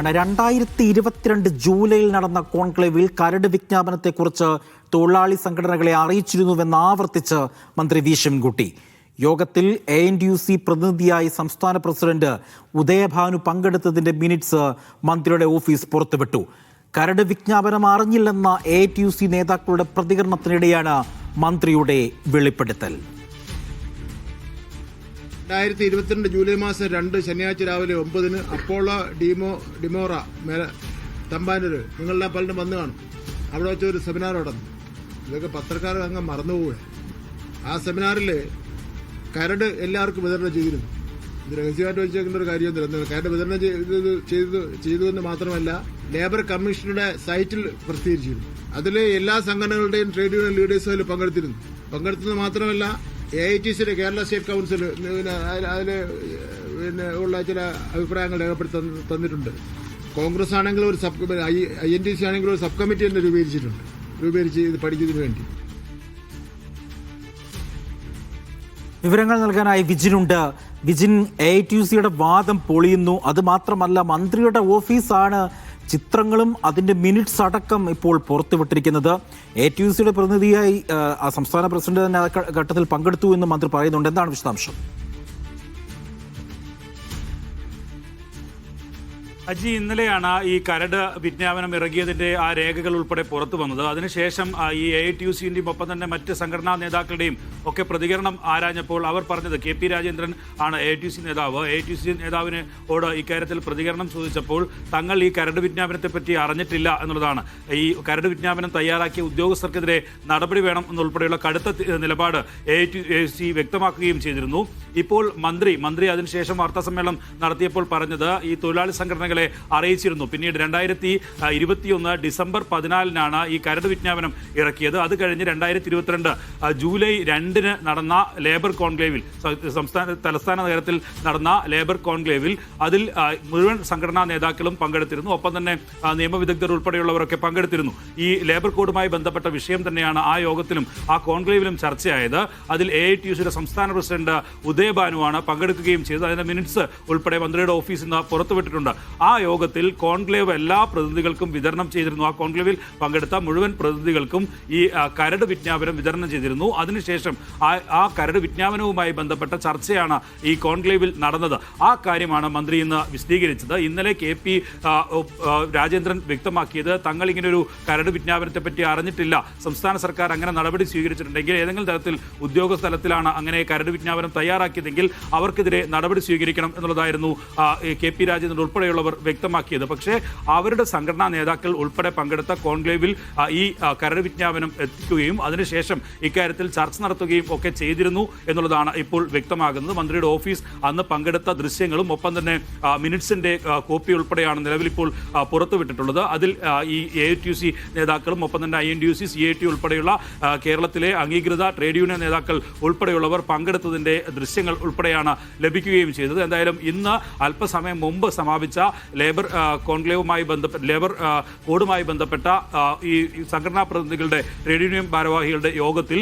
2022 ജൂലൈയിൽ നടന്ന കോൺക്ലേവിൽ കരട് വിജ്ഞാപനത്തെക്കുറിച്ച് തൊഴിലാളി സംഘടനകളെ അറിയിച്ചിരുന്നുവെന്ന് ആവർത്തിച്ച് മന്ത്രി വി ശിവൻകുട്ടി. യോഗത്തിൽ ANTUC പ്രതിനിധിയായി സംസ്ഥാന പ്രസിഡന്റ് ഉദയഭാനു പങ്കെടുത്തതിന്റെ മിനിറ്റ്സ് മന്ത്രിയുടെ ഓഫീസ് പുറത്തുവിട്ടു. കരട് വിജ്ഞാപനം അറിഞ്ഞില്ലെന്ന ANTUC നേതാക്കളുടെ പ്രതികരണത്തിനിടെയാണ് മന്ത്രിയുടെ വെളിപ്പെടുത്തൽ. 2022 ജൂലൈ മാസം 2 ശനിയാഴ്ച രാവിലെ 9 അപ്പോളോ ഡിമോറ തമ്പാനൂര് നിങ്ങളെല്ലാം പലരും വന്നു കാണും. അവിടെ വെച്ചൊരു സെമിനാർ നടന്നു. ഇതൊക്കെ പത്രക്കാർ അങ്ങ് മറന്നുപോവുക. ആ സെമിനാറിൽ കരട് എല്ലാവർക്കും വിതരണം ചെയ്തിരുന്നു. ഇത് രഹസ്യമായിട്ട് വെച്ചേക്കുന്ന ഒരു കാര്യമൊന്നുമില്ല. കരട് വിതരണം ചെയ്തുവെന്ന് മാത്രമല്ല, ലേബർ കമ്മീഷനുടെ സൈറ്റിൽ പ്രസിദ്ധീകരിച്ചിരുന്നു. അതിൽ എല്ലാ സംഘടനകളുടെയും ട്രേഡ് യൂണിയൻ ലീഡേഴ്സും അതിൽ പങ്കെടുത്തത് മാത്രമല്ല, AITCയുടെ കേരള സ്റ്റേറ്റ് കൗൺസിൽ അതിൽ ഉള്ള ചില അഭിപ്രായങ്ങൾ രേഖപ്പെടുത്തി തന്നിട്ടുണ്ട്. കോൺഗ്രസ് ആണെങ്കിൽ ഒരു INTC ആണെങ്കിൽ ഒരു സബ് കമ്മിറ്റി തന്നെ രൂപീകരിച്ച് ഇത് പഠിക്കുന്നതിന് വേണ്ടി. വിവരങ്ങൾ നൽകാനായി വിജിനുണ്ട്. വിജിൻ, AITCയുടെ വാദം പൊളിയുന്നു. അത് മാത്രമല്ല, മന്ത്രിയുടെ ഓഫീസാണ് ചിത്രങ്ങളും അതിന്റെ മിനിറ്റ്സ് അടക്കം ഇപ്പോൾ പുറത്തുവിട്ടിരിക്കുന്നത്. AITCയുടെ പ്രതിനിധിയായി സംസ്ഥാന പ്രസിഡന്റ് തന്നെ ഘട്ടത്തിൽ പങ്കെടുത്തു എന്ന് മന്ത്രി പറയുന്നുണ്ട്. എന്താണ് വിശദാംശം? അജി, ഇന്നലെയാണ് ഈ കരട് വിജ്ഞാപനം ഇറങ്ങിയതിന്റെ ആ രേഖകൾ ഉൾപ്പെടെ പുറത്തു വന്നത്. അതിനുശേഷം ഈ AITCന്റെയും ഒപ്പം തന്നെ മറ്റ് സംഘടനാ നേതാക്കളുടെയും ഒക്കെ പ്രതികരണം ആരാഞ്ഞപ്പോൾ അവർ പറഞ്ഞത്, KP രാജേന്ദ്രൻ ആണ് AITC നേതാവ്. AITC നേതാവിനോട് ഇക്കാര്യത്തിൽ പ്രതികരണം ചോദിച്ചപ്പോൾ തങ്ങൾ ഈ കരട് വിജ്ഞാപനത്തെ പറ്റി അറിഞ്ഞിട്ടില്ല എന്നുള്ളതാണ്. ഈ കരട് വിജ്ഞാപനം തയ്യാറാക്കിയ ഉദ്യോഗസ്ഥർക്കെതിരെ നടപടി വേണം എന്നുൾപ്പെടെയുള്ള കടുത്ത നിലപാട് AITC വ്യക്തമാക്കുകയും ചെയ്തിരുന്നു. ഇപ്പോൾ മന്ത്രി അതിനുശേഷം വാർത്താസമ്മേളനം നടത്തിയപ്പോൾ പറഞ്ഞത് ഈ തൊഴിലാളി സംഘടനകളെ അറിയിച്ചിരുന്നു. പിന്നീട് 2021 ഡിസംബർ 14 ഈ കരട് വിജ്ഞാപനം ഇറക്കിയത്. അത് കഴിഞ്ഞ് 2022 ജൂലൈ 2 നടന്ന ലേബർ കോൺക്ലേവിൽ, തലസ്ഥാന നഗരത്തിൽ നടന്ന ലേബർ കോൺക്ലേവിൽ അതിൽ മുഴുവൻ സംഘടനാ നേതാക്കളും പങ്കെടുത്തിരുന്നു. ഒപ്പം തന്നെ നിയമവിദഗ്ധർ ഉൾപ്പെടെയുള്ളവരൊക്കെ പങ്കെടുത്തിരുന്നു. ഈ ലേബർ കോഡുമായി ബന്ധപ്പെട്ട വിഷയം തന്നെയാണ് ആ യോഗത്തിലും ആ കോൺക്ലേവിലും ചർച്ചയായത്. അതിൽ AITCയുടെ സംസ്ഥാന പ്രസിഡന്റ് ഉദയഭാനുവാണ് പങ്കെടുക്കുകയും ചെയ്തത്. അതിന്റെ മിനിറ്റ്സ് ഉൾപ്പെടെ മന്ത്രിയുടെ ഓഫീസിൽ നിന്ന് പുറത്തുവിട്ടിട്ടുണ്ട്. ആ യോഗത്തിൽ കോൺക്ലേവ് എല്ലാ പ്രതിനിധികൾക്കും വിതരണം ചെയ്തിരുന്നു. ആ കോൺക്ലേവിൽ പങ്കെടുത്ത മുഴുവൻ പ്രതിനിധികൾക്കും ഈ കരട് വിജ്ഞാപനം വിതരണം ചെയ്തിരുന്നു. അതിനുശേഷം ആ കരട് വിജ്ഞാപനവുമായി ബന്ധപ്പെട്ട ചർച്ചയാണ് ഈ കോൺക്ലേവിൽ നടന്നത്. ആ കാര്യമാണ് മന്ത്രി ഇന്ന് വിശദീകരിച്ചത്. ഇന്നലെ KP രാജേന്ദ്രൻ വ്യക്തമാക്കിയത്, തങ്ങൾ ഇങ്ങനൊരു കരട് വിജ്ഞാപനത്തെ പറ്റി അറിഞ്ഞിട്ടില്ല. സംസ്ഥാന സർക്കാർ അങ്ങനെ നടപടി സ്വീകരിച്ചിട്ടുണ്ടെങ്കിൽ, ഏതെങ്കിലും തരത്തിൽ ഉദ്യോഗസ്ഥ തലത്തിലാണ് അങ്ങനെ കരട് വിജ്ഞാപനം തയ്യാറാക്കിയതെങ്കിൽ അവർക്കെതിരെ നടപടി സ്വീകരിക്കണം എന്നുള്ളതായിരുന്നു KP രാജേന്ദ്രൻ ഉൾപ്പെടെയുള്ളവർ വ്യക്തമാക്കിയത്. പക്ഷേ അവരുടെ സംഘടനാ നേതാക്കൾ ഉൾപ്പെടെ പങ്കെടുത്ത കോൺക്ലേവിൽ ഈ കരട് വിജ്ഞാപനം എത്തിക്കുകയും അതിനുശേഷം ഇക്കാര്യത്തിൽ ചർച്ച നടത്തുകയും ഒക്കെ ചെയ്തിരുന്നു എന്നുള്ളതാണ് ഇപ്പോൾ വ്യക്തമാകുന്നത്. മന്ത്രിയുടെ ഓഫീസ് അന്ന് പങ്കെടുത്ത ദൃശ്യങ്ങളും ഒപ്പം തന്നെ മിനിറ്റ്സിന്റെ കോപ്പി ഉൾപ്പെടെയാണ് നിലവിലിപ്പോൾ പുറത്തുവിട്ടിട്ടുള്ളത്. അതിൽ ഈ AITC നേതാക്കളും ഒപ്പം തന്നെ INTUC, CIT ഉൾപ്പെടെയുള്ള കേരളത്തിലെ അംഗീകൃത ട്രേഡ് യൂണിയൻ നേതാക്കൾ ഉൾപ്പെടെയുള്ളവർ പങ്കെടുത്തതിന്റെ ദൃശ്യങ്ങൾ ഉൾപ്പെടെയാണ് ലഭിക്കുകയും ചെയ്തത്. എന്തായാലും ഇന്ന് അല്പസമയം മുമ്പ് സമാപിച്ച ലേബർ ലേബർ കോഡുമായി ബന്ധപ്പെട്ട ഈ സംഘടനാ പ്രതിനിധികളുടെ, ട്രേഡ് യൂണിയൻ ഭാരവാഹികളുടെ യോഗത്തിൽ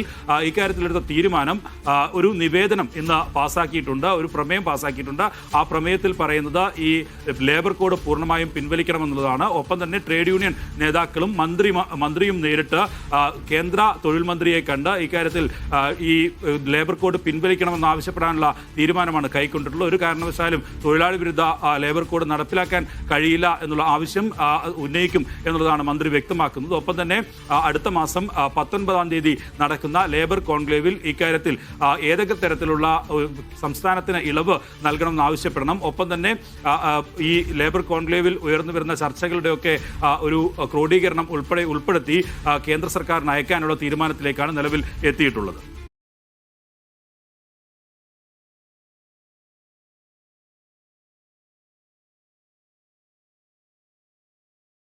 ഇക്കാര്യത്തിലെടുത്ത തീരുമാനം, ഒരു നിവേദനം ഇന്ന് പാസ്സാക്കിയിട്ടുണ്ട്, ഒരു പ്രമേയം പാസ്സാക്കിയിട്ടുണ്ട്. ആ പ്രമേയത്തിൽ പറയുന്നത് ഈ ലേബർ കോഡ് പൂർണ്ണമായും പിൻവലിക്കണമെന്നുള്ളതാണ്. ഒപ്പം തന്നെ ട്രേഡ് യൂണിയൻ നേതാക്കളും മന്ത്രിയും നേരിട്ട് കേന്ദ്ര തൊഴിൽ മന്ത്രിയെ കണ്ട് ഇക്കാര്യത്തിൽ ഈ ലേബർ കോഡ് പിൻവലിക്കണമെന്ന് ആവശ്യപ്പെടാനുള്ള തീരുമാനമാണ് കൈക്കൊണ്ടിട്ടുള്ളത്. ഒരു കാരണവശാലും തൊഴിലാളി വിരുദ്ധ ലേബർ കോഡ് നടപ്പിലാക്കാൻ കഴിയില്ല എന്നുള്ള ആവശ്യം ഉന്നയിക്കും എന്നുള്ളതാണ് മന്ത്രി വ്യക്തമാക്കുന്നത്. ഒപ്പം തന്നെ അടുത്ത മാസം 19-ാം തീയതി നടക്കുന്ന ലേബർ കോൺക്ലേവിൽ ഇക്കാര്യത്തിൽ ഏതൊക്കെ തരത്തിലുള്ള സംസ്ഥാനത്തിന് ഇളവ് നൽകണമെന്ന് ആവശ്യപ്പെടണം. ഒപ്പം തന്നെ ഈ ലേബർ കോൺക്ലേവിൽ ഉയർന്നു വരുന്ന ചർച്ചകളുടെയൊക്കെ ഒരു ക്രോഡീകരണം ഉൾപ്പെടുത്തി കേന്ദ്ര സർക്കാരിന് അയക്കാനുള്ള തീരുമാനത്തിലേക്കാണ് നിലവിൽ എത്തിയിട്ടുള്ളത്.